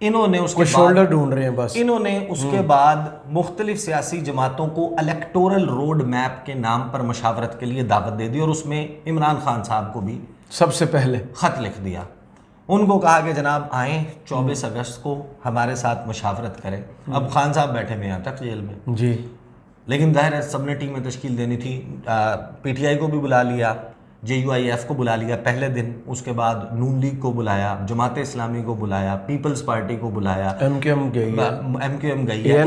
انہوں نے اس کے شولڈر ڈھونڈ رہے ہیں بس. انہوں نے اس کے بعد مختلف سیاسی جماعتوں کو الیکٹورل روڈ میپ کے نام پر مشاورت کے لیے دعوت دے دی اور اس میں عمران خان صاحب کو بھی سب سے پہلے خط لکھ دیا. ان کو کہا کہ جناب آئیں 24 اگست کو ہمارے ساتھ مشاورت کریں. اب خان صاحب بیٹھے ہوئے ہیں تک جیل میں جی, لیکن ظاہر ہے سب نے ٹیمیں تشکیل دینی تھی. پی ٹی آئی کو بھی بلا لیا, جے یو آئی ایف کو بلا لیا پہلے دن, اس کے بعد نون لیگ کو بلایا, جماعت اسلامی کو بلایا, پیپلز پارٹی کو بلایا, ایم کیو ایم گئی ہے, ایم کیو ایم گئی ہے,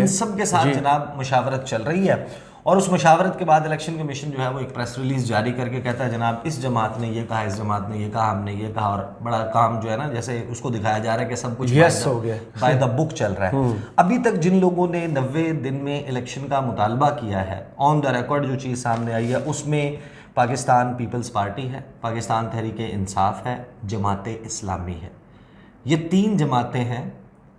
ان سب کے ساتھ جناب مشاورت چل رہی ہے. اور اس مشاورت کے بعد الیکشن کمیشن جو ہے وہ ایک پریس ریلیز جاری کر کے کہتا ہے جناب اس جماعت نے یہ کہا, اس جماعت نے یہ کہا, ہم نے یہ کہا, اور بڑا کام جو ہے نا جیسے اس کو دکھایا جا رہا ہے کہ سب کچھ ہو گیا, بائی دا بک چل رہا ہے. ابھی تک جن لوگوں نے 90 دن میں الیکشن کا مطالبہ کیا ہے, آن دا ریکارڈ جو چیز سامنے آئی ہے اس میں پاکستان پیپلز پارٹی ہے, پاکستان تحریک انصاف ہے, جماعت اسلامی ہے. یہ 3 جماعتیں ہیں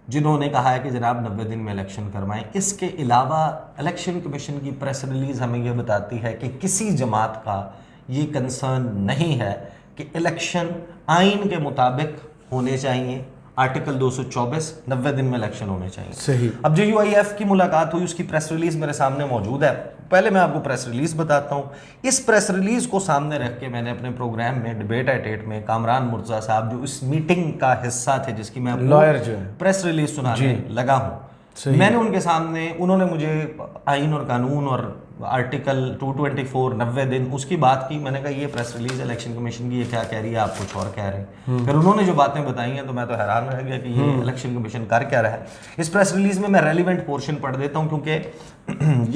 جنہوں نے کہا ہے کہ جناب 90 دن میں الیکشن کروائیں. اس کے علاوہ الیکشن کمیشن کی پریس ریلیز ہمیں یہ بتاتی ہے کہ کسی جماعت کا یہ کنسرن نہیں ہے کہ الیکشن آئین کے مطابق ہونے چاہیے, آرٹیکل 224 90 دن میں الیکشن ہونے چاہیے. صحیح. اب جو یو آئی ایف کی ملاقات ہوئی اس کی پریس ریلیز میرے سامنے موجود ہے. پہلے میں آپ کو پریس ریلیز بتاتا ہوں. اس پریس ریلیز کو سامنے رکھ کے میں نے اپنے پروگرام میں ڈبیٹ ایٹ 8 میں کامران مرتضیٰ صاحب جو اس میٹنگ کا حصہ تھے جس کی میں لائر جو ہے پریس ریلیز سنانے لگا ہوں, میں نے ان کے سامنے, انہوں نے مجھے آئین اور قانون اور آرٹیکل 224 90 دن اس کی بات کی. میں نے کہا یہ پریس ریلیز الیکشن کمیشن کی یہ کیا کہہ رہی ہے, آپ کچھ اور کہہ رہے ہیں. پھر انہوں نے جو باتیں بتائی ہیں تو میں تو حیران رہ گیا کہ یہ الیکشن کمیشن کر کیا رہا ہے. اس پریس ریلیز میں ریلیونٹ پورشن پڑھ دیتا ہوں کیونکہ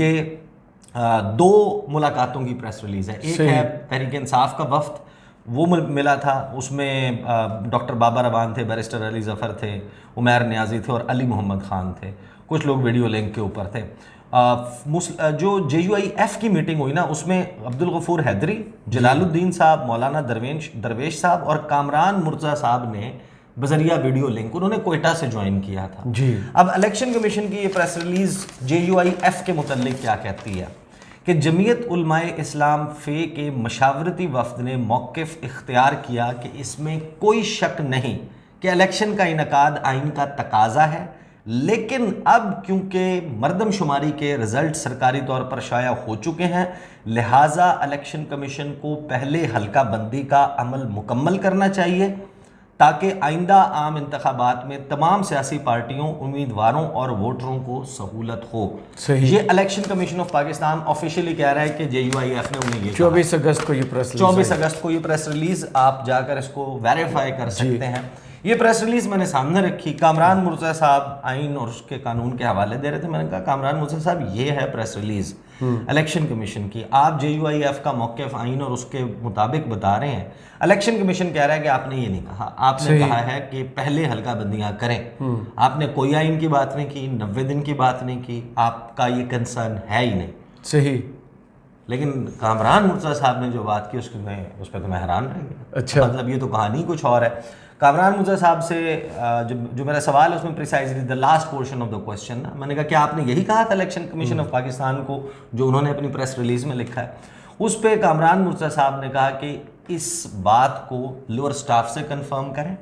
یہ 2 ملاقاتوں کی پریس ریلیز ہے. ایک ہے تحریک انصاف کا وفد, وہ ملا تھا, اس میں ڈاکٹر بابا روان تھے, بیرسٹر علی ظفر تھے, عمیر نیازی تھے اور علی محمد خان تھے, کچھ لوگ ویڈیو لنک کے اوپر تھے. جو جے یو آئی ایف کی میٹنگ ہوئی نا اس میں عبدالغفور حیدری, جلال الدین صاحب, مولانا درویش صاحب اور کامران مرتضیٰ صاحب نے بذریعہ ویڈیو لنک انہوں نے کوئٹہ سے جوائن کیا تھا. جی. اب الیکشن کمیشن کی یہ press release J U I F کے متعلق کیا کہتی ہے کہ جمعیت علماء اسلام فے کے مشاورتی وفد نے موقف اختیار کیا کہ اس میں کوئی شک نہیں کہ الیکشن کا انعقاد آئین کا تقاضا ہے, لیکن اب کیونکہ مردم شماری کے رزلٹ سرکاری طور پر شائع ہو چکے ہیں لہٰذا الیکشن کمیشن کو پہلے حلقہ بندی کا عمل مکمل کرنا چاہیے تاکہ آئندہ عام انتخابات میں تمام سیاسی پارٹیوں, امیدواروں اور ووٹروں کو سہولت ہو. یہ election commission of Pakistan officially کہہ رہا ہے کہ جے یو آئی ایف نے انہیں یہ 24 اگست کو یہ پریس 24 اگست کو یہ پریس ریلیز آپ جا کر اس کو ویریفائی کر سکتے ہیں. یہ پریس ریلیز میں نے سامنے رکھی. کامران مرتضیٰ صاحب آئین اور اس کے قانون کے حوالے دے رہے تھے. میں نے کہا کامران مرتضیٰ صاحب یہ ہے پریس ریلیز الیکشن کمیشن کی, آپ جے یو آئی ایف کا موقف آئین اور اس کے مطابق بتا رہے ہیں. الیکشن کمیشن کہہ رہا ہے کہ آپ نے یہ نہیں کہا, آپ نے کہا ہے کہ پہلے حلقہ بندیاں کریں. آپ نے کوئی آئین کی بات نہیں کی, 90 دن کی بات نہیں کی, آپ کا یہ کنسرن ہے ہی نہیں. صحیح. لیکن کامران مرتضیٰ صاحب نے جو بات کی اس پہ تو میں حیران رہ گیا. اچھا, مطلب یہ تو کہانی کچھ اور ہے. کامران مرتضیٰ صاحب سے جو میرا سوال ہے اس میں precisely the last portion of the question نا, میں نے کہا کہ آپ نے یہی کہا تھا الیکشن کمیشن آف پاکستان کو جو انہوں نے اپنی پریس ریلیز میں لکھا ہے. اس پہ کامران مرتضیٰ صاحب نے کہا کہ اس بات کو لوور سٹاف سے کنفرم کریں,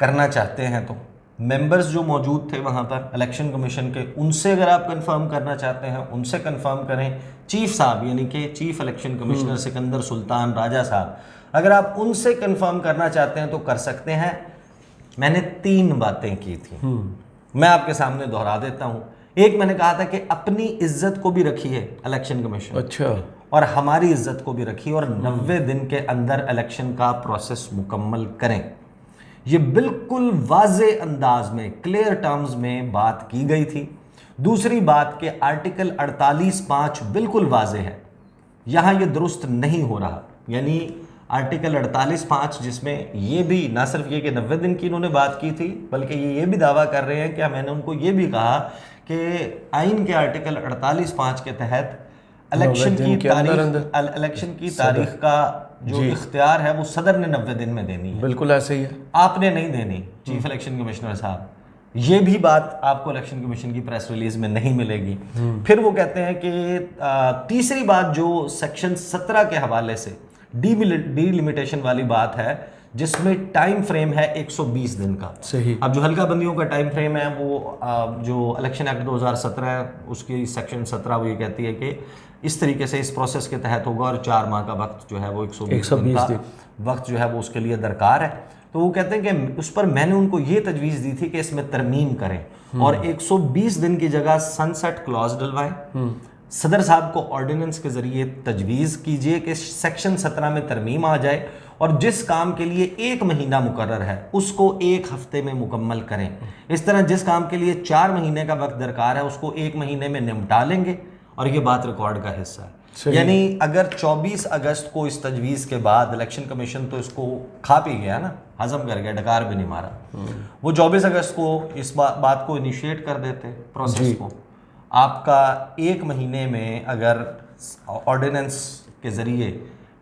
کرنا چاہتے ہیں تو ممبرز جو موجود تھے وہاں پر الیکشن کمیشن کے, ان سے اگر آپ کنفرم کرنا چاہتے ہیں ان سے کنفرم کریں. چیف صاحب یعنی کہ چیف الیکشن کمشنر سکندر سلطان راجہ صاحب, اگر آپ ان سے کنفرم کرنا چاہتے ہیں تو کر سکتے ہیں. میں نے 3 باتیں کی تھیں, میں آپ کے سامنے دہرا دیتا ہوں. ایک میں نے کہا تھا کہ اپنی عزت کو بھی رکھیے الیکشن کمیشن, اچھا, اور ہماری عزت کو بھی رکھیے اور 90 دن کے اندر الیکشن کا پروسیس مکمل کریں. یہ بالکل واضح انداز میں کلیئر ٹرمز میں بات کی گئی تھی. دوسری بات کہ آرٹیکل 48(5) بالکل واضح ہے, یہاں یہ درست نہیں ہو رہا. یعنی آرٹیکل 48(5) جس میں یہ بھی نہ صرف یہ کہ 90 دن کی انہوں نے بات کی تھی بلکہ یہ بھی دعویٰ کر رہے ہیں کہ میں نے ان کو یہ بھی کہا کہ آئین کے آرٹیکل 48(5) کے تحت الیکشن کی تاریخ کا جو اختیار ہے وہ صدر نے 90 دن میں دینی ہے. بالکل ایسے ہی ہے, آپ نے نہیں دینی چیف الیکشن کمشنر صاحب. یہ بھی بات آپ کو الیکشن کمیشن کی پریس ریلیز میں نہیں ملے گی. پھر وہ کہتے ہیں کہ تیسری بات جو سیکشن 17 کے حوالے سے ڈی لمیٹیشن والی بات ہے جس میں ٹائم فریم ہے 120 دن کا. صحیح. اب جو حلقہ بندیوں کا ٹائم فریم ہے وہ جو الیکشن ایکٹ 2017 ہے اس کی سیکشن 17 وہ یہ کہتی ہے کہ اس طریقے سے اس پروسیس کے تحت ہوگا اور 4 ماہ کا وقت جو ہے وہ 120 دن کا وقت جو ہے وہ اس کے لیے درکار ہے. تو وہ کہتے ہیں کہ اس پر میں نے ان کو یہ تجویز دی تھی کہ اس میں ترمیم کریں اور 120 دن کی جگہ سن سیٹ کلاز ڈلوائیں. صدر صاحب کو آرڈیننس کے ذریعے تجویز کیجئے کہ سیکشن 17 میں ترمیم آ جائے اور جس کام کے لیے 1 مہینہ مقرر ہے اس کو 1 ہفتے میں مکمل کریں. اس طرح جس کام کے لیے 4 مہینے کا وقت درکار ہے اس کو 1 مہینے میں نمٹا لیں گے اور یہ بات ریکارڈ کا حصہ ہے. یعنی اگر 24 اگست کو اس تجویز کے بعد الیکشن کمیشن تو اس کو کھا پی گیا نا, ہضم کر گیا, ڈکار بھی نہیں مارا, وہ 24 اگست کو اس بات کو انیشیٹ کر دیتے پروسیس کو, آپ کا 1 مہینے میں اگر آرڈیننس کے ذریعے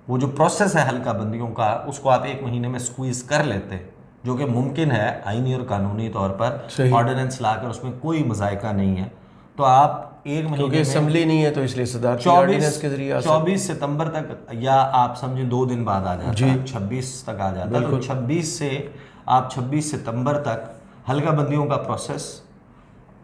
وہ جو پروسیس ہے حلقہ بندیوں کا اس کو آپ 1 مہینے میں سکویز کر لیتے, جو کہ ممکن ہے آئینی اور قانونی طور پر آرڈیننس لا کر اس میں کوئی مذائقہ نہیں ہے, تو آپ 1 مہینے کیونکہ اسمبلی نہیں ہے تو اس لیے صدارتی آرڈیننس کے ذریعے 24 ستمبر تک یا آپ سمجھیں 2 دن بعد آ جاتا ہے, 26 تک آ جاتا ہے, تو 26 سے آپ 26 ستمبر تک حلقہ بندیوں کا پروسیس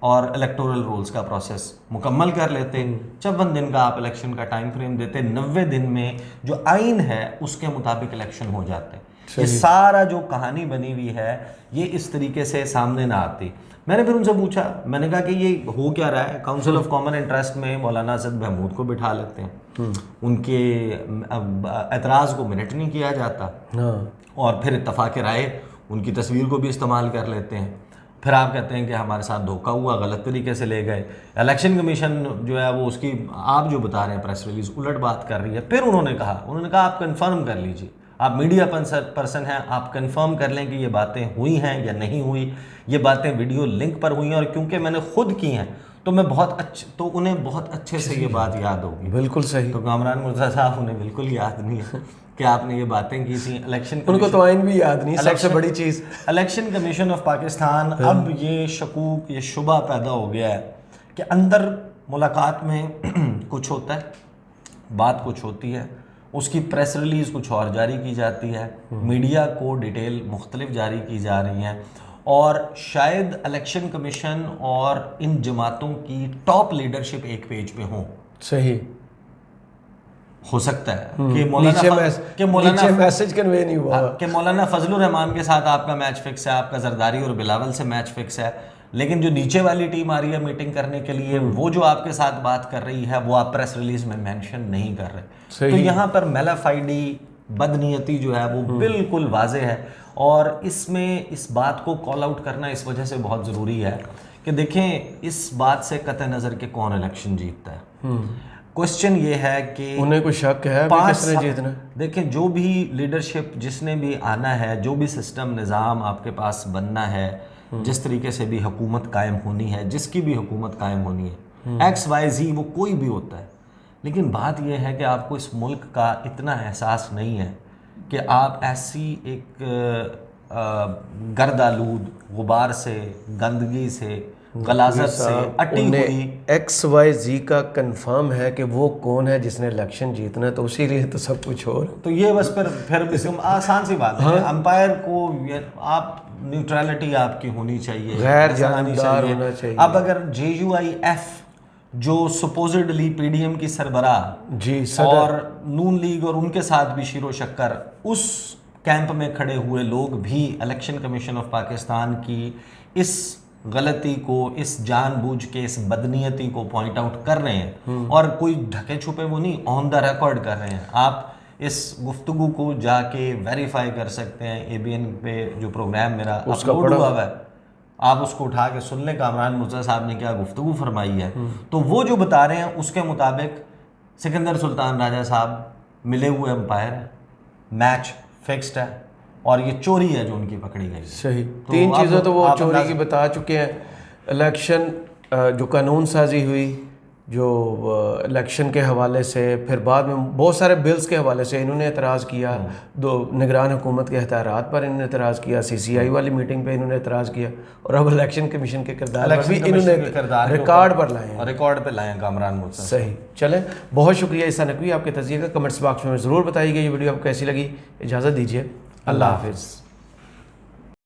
اور الیکٹورل رولز کا پروسیس مکمل کر لیتے. 54 دن کا آپ الیکشن کا ٹائم فریم دیتے, 90 دن میں جو آئین ہے اس کے مطابق الیکشن ہو جاتے. یہ سارا جو کہانی بنی ہوئی ہے یہ اس طریقے سے سامنے نہ آتی. میں نے پھر ان سے پوچھا, میں نے کہا کہ یہ ہو کیا رہا ہے. کاؤنسل آف کامن انٹرسٹ میں مولانا اسد محمود کو بٹھا لیتے ہیں, ان کے اعتراض کو منٹ نہیں کیا جاتا, اور پھر اتفاق رائے ان کی تصویر کو بھی استعمال کر لیتے ہیں. پھر آپ کہتے ہیں کہ ہمارے ساتھ دھوکہ ہوا, غلط طریقے سے لے گئے. الیکشن کمیشن جو ہے وہ اس کی آپ جو بتا رہے ہیں پریس ریلیز الٹ بات کر رہی ہے. پھر انہوں نے کہا آپ کنفرم کر لیجیے, آپ میڈیا پرسن ہیں, آپ کنفرم کر لیں کہ یہ باتیں ہوئی ہیں یا نہیں ہوئی, یہ باتیں ویڈیو لنک پر ہوئی ہیں, اور کیونکہ میں نے خود کی ہیں تو میں تو انہیں بہت اچھے سے یہ بات یاد ہوگی. بالکل صحیح. تو کامران مرتضیٰ صاحب انہیں بالکل یاد نہیں ہے کہ آپ نے یہ باتیں کی تھیں. ان کو تو آئین بھی یاد نہیں. سب سے بڑی چیز الیکشن کمیشن آف پاکستان, اب یہ شکوک, یہ شبہ پیدا ہو گیا ہے کہ اندر ملاقات میں کچھ ہوتا ہے, بات کچھ ہوتی ہے, اس کی پریس ریلیز کچھ اور جاری کی جاتی ہے, میڈیا کو ڈیٹیل مختلف جاری کی جا رہی ہیں, اور شاید الیکشن کمیشن اور ان جماعتوں کی ٹاپ لیڈرشپ ایک پیج پہ ہوں. صحیح ہو سکتا ہے کہ مولانا میسج کنوے نہیں ہوا کہ مولانا فضل الرحمان کے ساتھ آپ کا میچ فکس ہے, آپ کا زرداری اور بلاول سے میچ فکس ہے, لیکن جو نیچے والی ٹیم آ رہی ہے میٹنگ کرنے کے لیے وہ جو آپ کے ساتھ بات کر رہی ہے وہ آپ پریس ریلیز میں مینشن نہیں کر رہے. تو یہاں پر میلافائڈی, بدنیتی جو ہے وہ بالکل واضح ہے, اور اس میں اس بات کو کال آؤٹ کرنا اس وجہ سے بہت ضروری ہے کہ دیکھیں اس بات سے قطع نظر کہ کون الیکشن جیتتا ہے. کوشچن یہ ہے کہ انہیں کوئی شک ہے کس نے جیتنا. دیکھیں جو بھی لیڈرشپ جس نے بھی آنا ہے, جو بھی سسٹم نظام آپ کے پاس بننا ہے, جس طریقے سے بھی حکومت قائم ہونی ہے, جس کی بھی حکومت قائم ہونی ہے, XYZ وہ کوئی بھی ہوتا ہے, لیکن بات یہ ہے کہ آپ کو اس ملک کا اتنا احساس نہیں ہے کہ آپ ایسی ایک گرد آلود, غبار سے, گندگی سے, غلاظت سے اٹی ہوئی XYZ کا کنفرم ہے کہ وہ کون ہے جس نے الیکشن جیتنا ہے, تو اسی لیے تو سب کچھ اور. تو یہ بس پھر آسان سی بات ہے, امپائر کو آپ نیوٹرلٹی آپ کی ہونی چاہیے, غیر جانبدار ہونا چاہیے. اب اگر JUIF جو سپوزڈلی PDM کی سربراہ جی اور نون لیگ اور ان کے ساتھ بھی شیر و شکر اس کیمپ میں کھڑے ہوئے لوگ بھی الیکشن کمیشن آف پاکستان کی اس غلطی کو, اس جان بوجھ کے اس بدنیتی کو پوائنٹ آؤٹ کر رہے ہیں, اور کوئی ڈھکے چھپے وہ نہیں, آن دا ریکارڈ کر رہے ہیں. آپ اس گفتگو کو جا کے ویریفائی کر سکتے ہیں, ABN پہ جو پروگرام میرا اپلوڈ ہوا ہے آپ اس کو اٹھا کے سن لیں, کامران مرتضیٰ صاحب نے کیا گفتگو فرمائی ہے. تو وہ جو بتا رہے ہیں اس کے مطابق سکندر سلطان راجہ صاحب ملے ہوئے امپائر ہیں, میچ فکسڈ ہے, اور یہ چوری ہے جو ان کی پکڑی گئی. صحیح. 3 چیزیں تو وہ چوری کی بتا چکے ہیں. الیکشن جو قانون سازی ہوئی جو الیکشن کے حوالے سے, پھر بعد میں بہت سارے بلز کے حوالے سے انہوں نے اعتراض کیا, نگران حکومت کے اختیارات پر انہوں نے اعتراض کیا, CCI والی میٹنگ پہ انہوں نے اعتراض کیا, اور اب الیکشن کمیشن کے کردار پر بھی انہوں نے ریکارڈ پر لائے ہیں, ریکارڈ پہ لائے ہیں کامران مرتضیٰ. صحیح. چلیں, بہت شکریہ عیسیٰ نقوی, آپ کے تجزیے کا کمنٹس باکس میں ضرور بتائیے گا. یہ ویڈیو آپ کو کیسی لگی, اجازت دیجیے. اللہ حافظ.